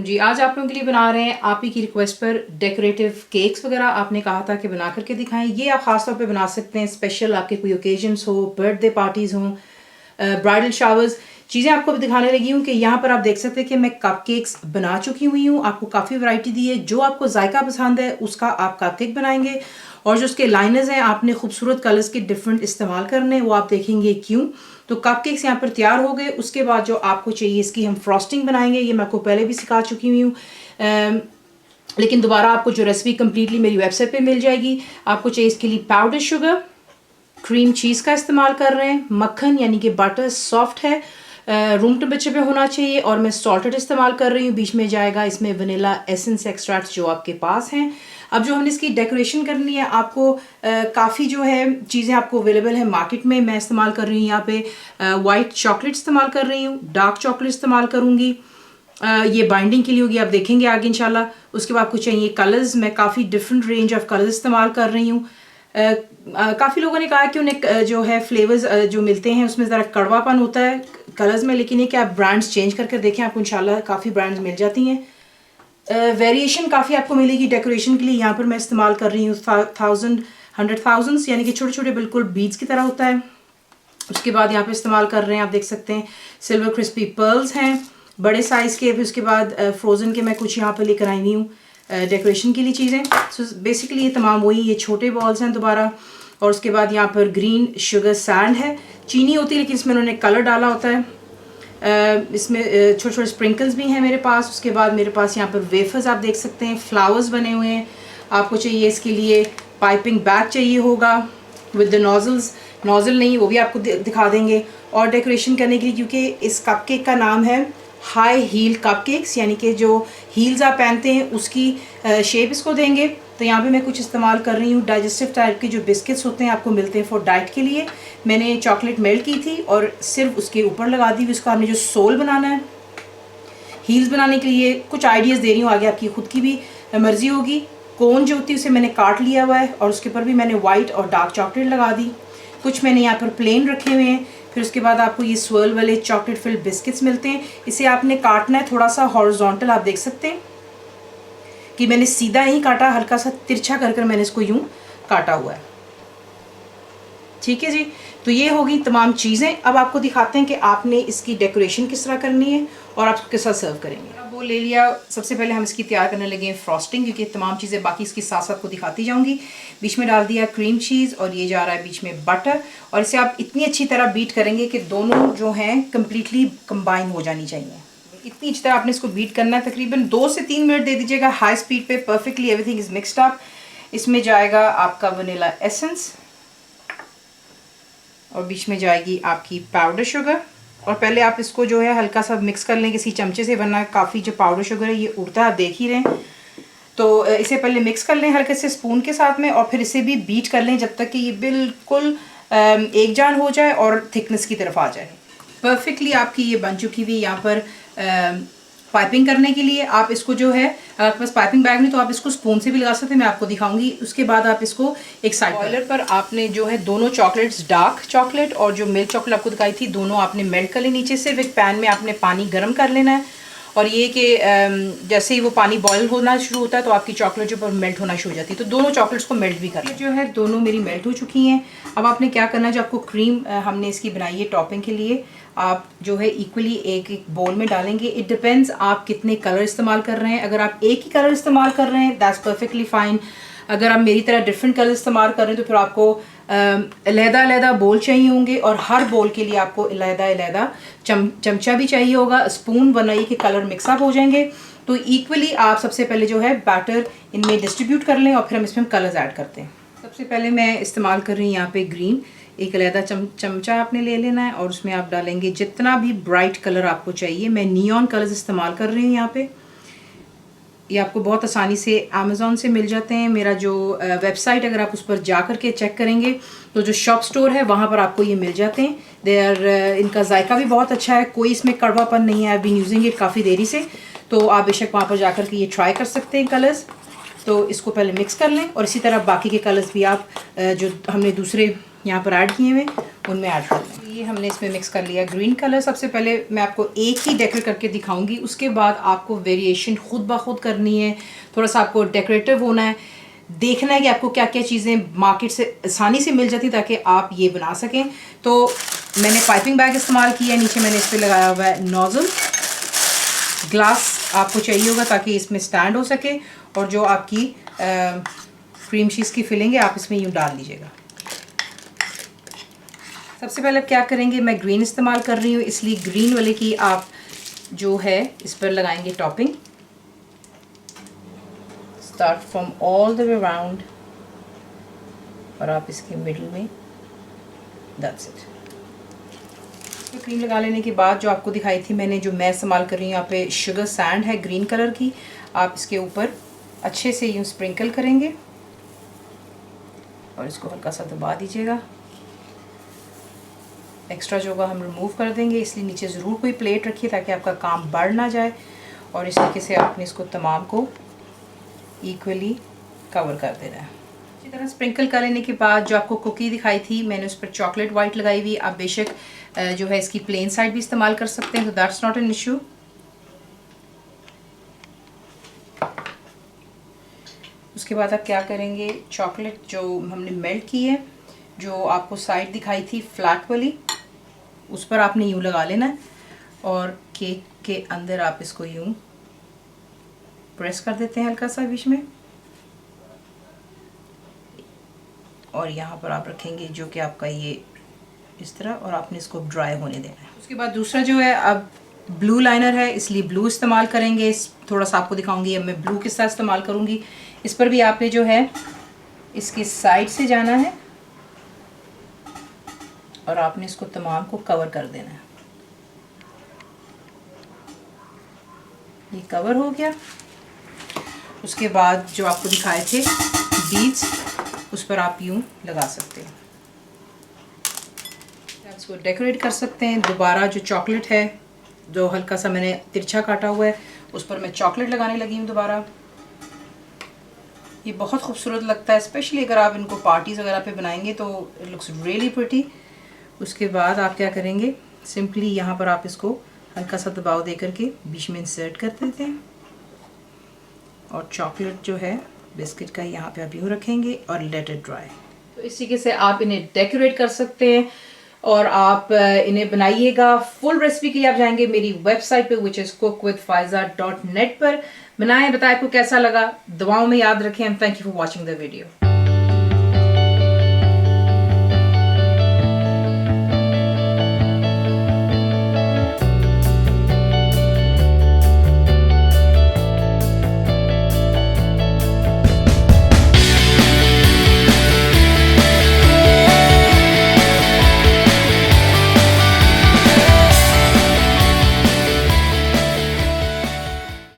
जी। आज आप लोगों के लिए बना रहे हैं आप ही की रिक्वेस्ट पर डेकोरेटिव केक्स वगैरह। आपने कहा था कि बना करके दिखाएं। ये आप ख़ास तौर पे बना सकते हैं स्पेशल आपके कोई ओकेजन्स हो, बर्थडे पार्टीज़ हों, ब्राइडल शावर्स। चीज़ें आपको भी दिखाने लगी हूँ कि यहाँ पर आप देख सकते हैं कि मैं कप केक्स बना चुकी हुई हूँ। आपको काफ़ी वैरायटी दी है, जो आपको जायका पसंद है उसका आप कप केक बनाएंगे। और जो उसके लाइनर्स हैं आपने खूबसूरत कलर्स के डिफरेंट इस्तेमाल करने, वो आप देखेंगे क्यों। तो कप केक्स यहाँ पर तैयार हो गए। उसके बाद जो आपको चाहिए इसकी हम फ्रॉस्टिंग बनाएंगे। ये मैं आपको पहले भी सिखा चुकी हुई हूँ, लेकिन दोबारा आपको जो रेसिपी कम्प्लीटली मेरी वेबसाइट पे मिल जाएगी। आपको चाहिए इसके लिए पाउडर शुगर, क्रीम चीज़ का इस्तेमाल कर रहे हैं, मक्खन यानी कि बटर सॉफ्ट है, रूम टेम्परेचर पे होना चाहिए, और मैं सॉल्टेड इस्तेमाल कर रही हूँ। बीच में जाएगा इसमें वनीला एसेंस एक्सट्रैक्ट जो आपके पास हैं। अब जो हमने इसकी डेकोरेशन करनी है, आपको काफ़ी जो है चीज़ें आपको अवेलेबल है मार्केट में। मैं इस्तेमाल कर रही हूँ यहाँ पे वाइट चॉकलेट इस्तेमाल कर रही हूँ, डार्क चॉकलेट इस्तेमाल करूँगी। ये बाइंडिंग के लिए होगी, आप देखेंगे आगे इंशाल्लाह। उसके बाद आपको चाहिए कलर्स। मैं काफ़ी डिफरेंट रेंज ऑफ कलर्स इस्तेमाल कर रही हूँ। काफ़ी लोगों ने कहा कि उन्हें जो है फ्लेवर्स जो मिलते हैं उसमें ज़रा कड़वापन होता है कलर्स में, लेकिन ये कि आप ब्रांड्स चेंज करके देखें, आपको इंशाल्लाह काफ़ी ब्रांड्स मिल जाती हैं। वेरिएशन काफ़ी आपको मिलेगी डेकोरेशन के लिए। यहाँ पर मैं इस्तेमाल कर रही हूँ 100,000 यानी कि छोटे छोटे बिल्कुल बीड्स की तरह होता है। उसके बाद यहाँ पे इस्तेमाल कर रहे हैं, आप देख सकते हैं सिल्वर क्रिस्पी पर्ल्स हैं बड़े साइज़ के। फिर उसके बाद फ्रोज़न के मैं कुछ यहाँ पर लेकर आई हुई हूँ डेकोरेशन के लिए चीज़ें। सो बेसिकली ये तमाम वही ये छोटे बॉल्स हैं दोबारा। और उसके बाद यहाँ पर ग्रीन शुगर सैंड है, चीनी होती है लेकिन इसमें उन्होंने कलर डाला होता है। इसमें छोटे छोटे स्प्रिंकल्स भी हैं मेरे पास। उसके बाद मेरे पास यहाँ पर वेफर्स आप देख सकते हैं, फ्लावर्स बने हुए हैं। आपको चाहिए इसके लिए पाइपिंग बैग चाहिए होगा विद द नोजल्स। नोजल नहीं, वो भी आपको दिखा देंगे। और डेकोरेशन करने के लिए, क्योंकि इस कप केक का नाम है हाई हील कप केक्स, यानी कि जो हील्स आप पहनते हैं उसकी शेप इसको देंगे। तो यहाँ पे मैं कुछ इस्तेमाल कर रही हूँ डाइजेस्टिव टाइप के जो बिस्किट्स होते हैं, आपको मिलते हैं फॉर डाइट के लिए। मैंने चॉकलेट मेल्ट की थी और सिर्फ उसके ऊपर लगा दी। उसका हमने जो सोल बनाना है हील्स बनाने के लिए, कुछ आइडियाज़ दे रही हूँ, आगे आपकी खुद की भी मर्जी होगी। कोन जो होती है उसे मैंने काट लिया हुआ है और उसके ऊपर भी मैंने वाइट और डार्क चॉकलेट लगा दी। कुछ मैंने यहाँ पर प्लेन रखे हुए हैं। फिर उसके बाद आपको ये स्वर्ल वाले चॉकलेट फिल्ड बिस्किट्स मिलते हैं। इसे आपने काटना है थोड़ा सा हॉरिजॉन्टल, आप देख सकते हैं कि मैंने सीधा नहीं काटा, हल्का सा तिरछा कर कर मैंने इसको यूं काटा हुआ है। ठीक है जी, तो ये होगी तमाम चीज़ें। अब आपको दिखाते हैं कि आपने इसकी डेकोरेशन किस तरह करनी है और आप किस तरह सर्व करेंगे। अब वो ले लिया। सबसे पहले हम इसकी तैयार करने लगे हैं फ्रॉस्टिंग, क्योंकि तमाम चीज़ें बाकी इसकी साथ साथ को दिखाती जाऊंगी। बीच में डाल दिया क्रीम चीज़ और ये जा रहा है बीच में बटर। और इसे आप इतनी अच्छी तरह बीट करेंगे कि दोनों जो हैं कम्प्लीटली कंबाइन हो जानी चाहिए। इतनी अच्छी तरह आपने इसको बीट करना है। तकरीबन 2 से 3 मिनट दे दीजिएगा हाई स्पीड पे। Perfectly everything is mixed up. इसमें जाएगा आपका वनीला एसेंस और बीच में जाएगी आपकी पाउडर शुगर। और पहले आप इसको जो है हल्का सा मिक्स कर लें किसी चमचे से, वरना काफ़ी जो पाउडर शुगर है ये उड़ता है, आप देख ही रहे हैं। तो इसे पहले मिक्स कर लें हल्के से स्पून के साथ में, और फिर इसे भी बीट कर लें जब तक कि ये बिल्कुल एक जान हो जाए और थिकनेस की तरफ आ जाए। परफेक्टली आपकी ये बन चुकी हुई। यहाँ पर पाइपिंग करने के लिए आप इसको जो है, अगर आपके पास पाइपिंग बैग नहीं तो आप इसको स्पून से भी लगा सकते हैं, मैं आपको दिखाऊंगी। उसके बाद आप इसको एक साइड बॉयलर पर आपने जो है दोनों चॉकलेट्स, डार्क चॉकलेट और जो मिल्क चॉकलेट आपको दिखाई थी, दोनों आपने मेल्ट कर ली। नीचे सिर्फ एक पैन में आपने पानी गर्म कर लेना है, और ये कि जैसे ही वो पानी बॉयल होना शुरू होता है तो आपकी चॉकलेट जो पर मेल्ट होना शुरू हो जाती है। तो दोनों चॉकलेट्स को मेल्ट भी कर जो है, दोनों मेरी मेल्ट हो चुकी हैं। अब आपने क्या करना है, जो आपको क्रीम हमने इसकी बनाई है टॉपिंग के लिए, आप जो है इक्वली एक एक बोल में डालेंगे। इट डिपेंड्स आप कितने कलर इस्तेमाल कर रहे हैं। अगर आप एक ही कलर इस्तेमाल कर रहे हैं दैट्स परफेक्टली फाइन। अगर आप मेरी तरह डिफरेंट कलर इस्तेमाल कर रहे हैं तो फिर आपको अलहदा बोल चाहिए होंगे, और हर बोल के लिए आपको अलहदा चमचा भी चाहिए होगा, स्पून, वरना ये कि कलर मिक्सअप हो जाएंगे। तो इक्वली आप सबसे पहले जो है बैटर इनमें डिस्ट्रीब्यूट कर लें और फिर हम इसमें कलर्स ऐड करते हैं। सबसे पहले मैं इस्तेमाल कर रही हूँ यहाँ पे ग्रीन। एक अलहदा चमचा आपने ले लेना है और उसमें आप डालेंगे जितना भी ब्राइट कलर आपको चाहिए। मैं नियॉन कलर्स इस्तेमाल कर रही हूँ यहाँ पे। ये आपको बहुत आसानी से अमेज़ॉन से मिल जाते हैं। मेरा जो वेबसाइट, अगर आप उस पर जा कर के चेक करेंगे तो जो शॉप स्टोर है वहाँ पर आपको ये मिल जाते हैं। इनका जायका भी बहुत अच्छा है, कोई इसमें कड़वापन नहीं है। आई बीन यूजिंग इट काफ़ी देरी से, तो आप बेशक वहाँ पर जा कर के ये ट्राई कर सकते हैं कलर्स। तो इसको पहले मिक्स कर लें, और इसी तरह बाकी के कलर्स भी आप जो हमने दूसरे यहाँ पर ऐड किए हुए उनमें ऐड कर लें। ये हमने इसमें मिक्स कर लिया ग्रीन कलर। सबसे पहले मैं आपको एक ही डेकोरेट करके दिखाऊंगी, उसके बाद आपको वेरिएशन खुद ब खुद करनी है, थोड़ा सा आपको डेकोरेटिव होना है, देखना है कि आपको क्या क्या चीज़ें मार्केट से आसानी से मिल जाती ताकि आप ये बना सकें। तो मैंने पाइपिंग बैग इस्तेमाल किया है, नीचे मैंने इस पर लगाया हुआ है नोज़ल। ग्लास आपको चाहिए होगा ताकि इसमें स्टैंड हो सके, और जो आपकी क्रीम चीज़ की फिलिंग है आप इसमें यूँ डाल लीजिएगा। सबसे पहले आप क्या करेंगे, मैं ग्रीन इस्तेमाल कर रही हूँ इसलिए ग्रीन वाले की आप जो है इस पर लगाएंगे topping. Start from all the way round और आप इसके मिडिल में, दैट्स इट। तो क्रीम लगा लेने के बाद जो आपको दिखाई थी मैंने, जो मैं इस्तेमाल कर रही हूँ यहाँ पे शुगर सैंड है ग्रीन कलर की, आप इसके ऊपर अच्छे से यूँ स्प्रिंकल करेंगे और इसको हल्का सा दबा दीजिएगा। एक्स्ट्रा जो होगा हम रिमूव कर देंगे, इसलिए नीचे ज़रूर कोई प्लेट रखिए ताकि आपका काम बढ़ ना जाए। और इस तरीके से आपने इसको तमाम को इक्वली कवर कर देना है। इसी तरह स्प्रिंकल कर लेने के बाद जो आपको कुकी दिखाई थी मैंने उस पर चॉकलेट वाइट लगाई हुई। आप बेशक जो है इसकी प्लेन साइड भी इस्तेमाल कर सकते हैं, तो दैट्स नॉट एन इशू। उसके बाद आप क्या करेंगे, चॉकलेट जो हमने मेल्ट की है, जो आपको साइड दिखाई थी फ्लैट वाली, उस पर आपने यूँ लगा लेना है और केक के अंदर आप इसको यूँ प्रेस कर देते हैं हल्का सा बीच में, और यहाँ पर आप रखेंगे जो कि आपका ये इस तरह, और आपने इसको ड्राई होने देना है। उसके बाद दूसरा जो है, अब ब्लू लाइनर है इसलिए ब्लू इस्तेमाल करेंगे। थोड़ा सा आपको दिखाऊंगी अब मैं ब्लू किस तरह इस्तेमाल करूँगी। इस पर भी आपने जो है इसके साइड से जाना है और आपने इसको तमाम को कवर कर देना है। ये कवर हो गया। उसके बाद जो आपको दिखाए थे बीड्स, उस पर आप यूँ लगा सकते हैं, इसको डेकोरेट कर सकते हैं। दोबारा जो चॉकलेट है, जो हल्का सा मैंने तिरछा काटा हुआ है, उस पर मैं चॉकलेट लगाने लगी हूँ दोबारा। ये बहुत खूबसूरत लगता है, स्पेशली अगर आप इनको पार्टीज़ वगैरह पे बनाएंगे तो इट लुक्स रियली प्रिटी। उसके बाद आप क्या करेंगे, सिंपली यहाँ पर आप इसको हल्का सा दबाव दे करके बीच में इंसर्ट कर देते हैं, और चॉकलेट जो है बिस्किट का यहाँ पे आप यूँ रखेंगे और लेट इट ड्राई। तो इस तरीके से आप इन्हें डेकोरेट कर सकते हैं और आप इन्हें बनाइएगा। फुल रेसिपी के लिए आप जाएंगे मेरी वेबसाइट पे which is cookwithfaiza.net पर। बनाएं, बताएं आपको कैसा लगा, दुआओं में याद रखें। And thank you for watching the video.